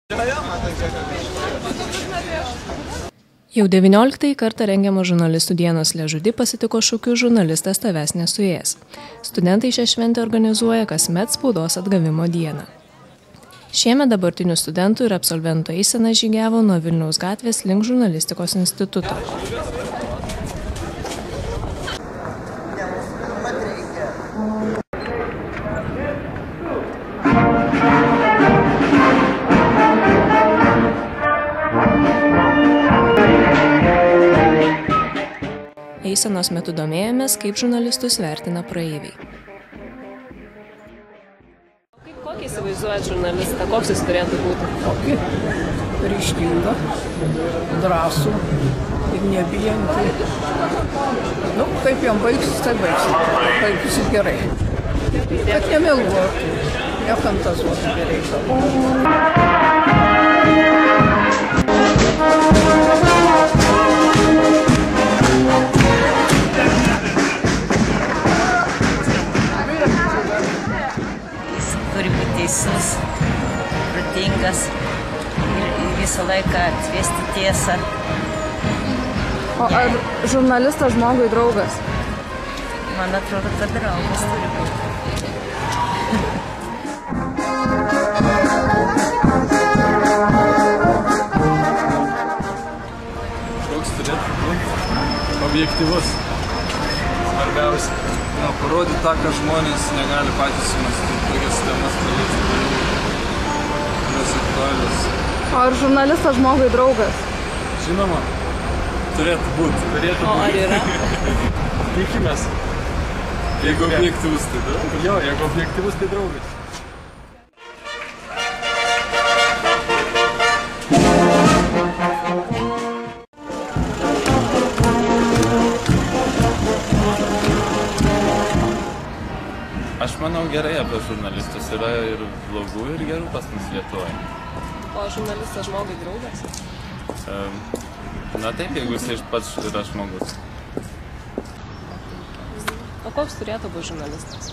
Jau 19 kartą rengiamo žurnalistų dienos Liežudy pasitiko šūkiu žurnalistas tavęs nesuės. Studentai šią šventę organizuoja kasmet spaudos atgavimo dieną. Šiemet dabartinių studentų ir absolventų eisena žygiavo nuo Vilniaus gatvės link žurnalistikos instituto. Eisenos metu domėjomės, kaip žurnalistus vertina praeiviai. Kokį įsivaizduojat žurnalistą? Koks jis turėtų būti? Kokį? Ryžtingą, drąsų ir nebijantį. Kaip jam baigsis, tai baigsis. Baigsis gerai. Kad nemeluotų, nefantazuotų bereikalo. Turi būti teisus, protingas ir visą laiką atvesti tiesą. O ar žurnalistas žmogui draugas? Man atrodo, kad draugas turi būti. Koks turėtų būti objektyvus. Svarbiausia. Parodyti tą, ką žmonės negali patys sumastyti, tokias temas paliesti, kurios aktualios. O ar žurnalistas žmogui draugas? Žinoma, turėtų būti. O ar yra? Tikimės. Jeigu objektyvus, tai draugas. Jo, jeigu objektyvus, tai draugas. Aš manau gerai apie žurnalistus, yra ir blogų, ir gerų pas mus Lietuvoje. O žurnalistas žmogui draugas? Na taip, jeigu jis pats yra žmogus. O koks turėtų būti žurnalistas?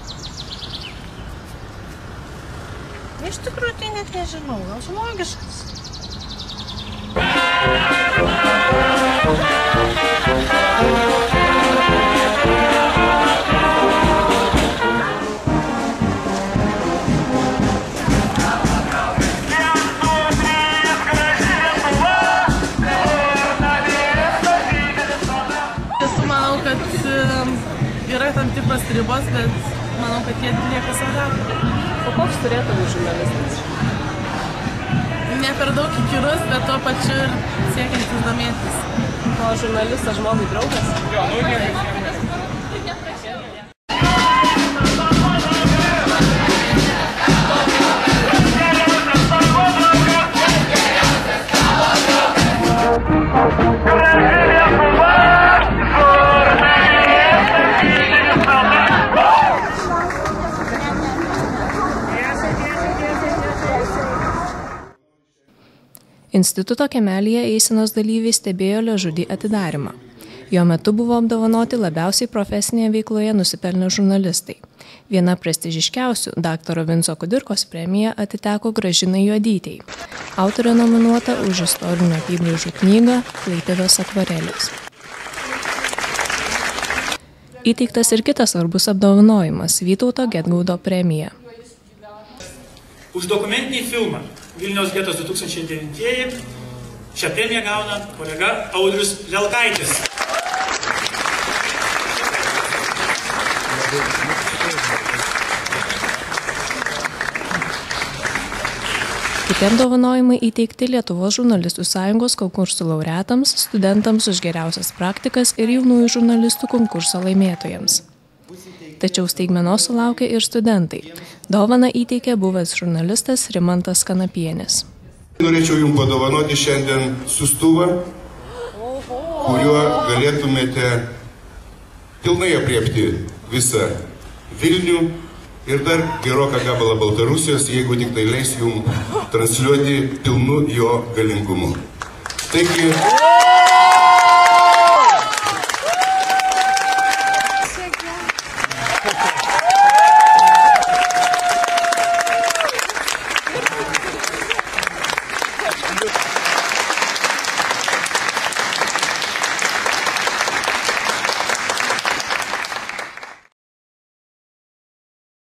Iš tikrųjų, tai net nežinau, gal žmogiškas. Manau, kad yra tam tikros ribos, bet manau, kad jie lieka savę. O koks turėtų būti žurnalistas? Ne per daug įkyrus, bet tuo pačiu ir siekiantis domėtis. O žurnalistas žmogui draugas? Instituto kiemelyje eisenos dalyviai stebėjo Liežudį atidarymą. Jo metu buvo apdovanoti labiausiai profesinėje veikloje nusipelnę žurnalistai. Viena prestižiškiausių daktaro Vinco Kudirkos premija atiteko Gražinai Juodytei. Autorė nominuota už istorinių apybraižų knygą Klaipėdos akvarelės. Įteiktas ir kitas svarbus apdovanojimas – Vytauto Gedgaudo premija. Už dokumentinį filmą Vilniaus getas 2009 šią premiją gauna kolega Audrius Lelkaitis. Kiti apdovanojimai įteikti Lietuvos žurnalistų sąjungos konkursų laureatams, studentams už geriausias praktikas ir jaunųjų žurnalistų konkurso laimėtojams. Tačiau staigmenos sulaukė ir studentai. Dovaną įteikė buvęs žurnalistas Rimantas Kanapienis. Norėčiau jums padovanoti šiandien siųstuvą, kuriuo galėtumėte pilnai apriepti visą Vilnių ir dar geroką gabalą Baltarusijos, jeigu tik tai leis jums transliuoti pilnu jo galingumu. Taigi...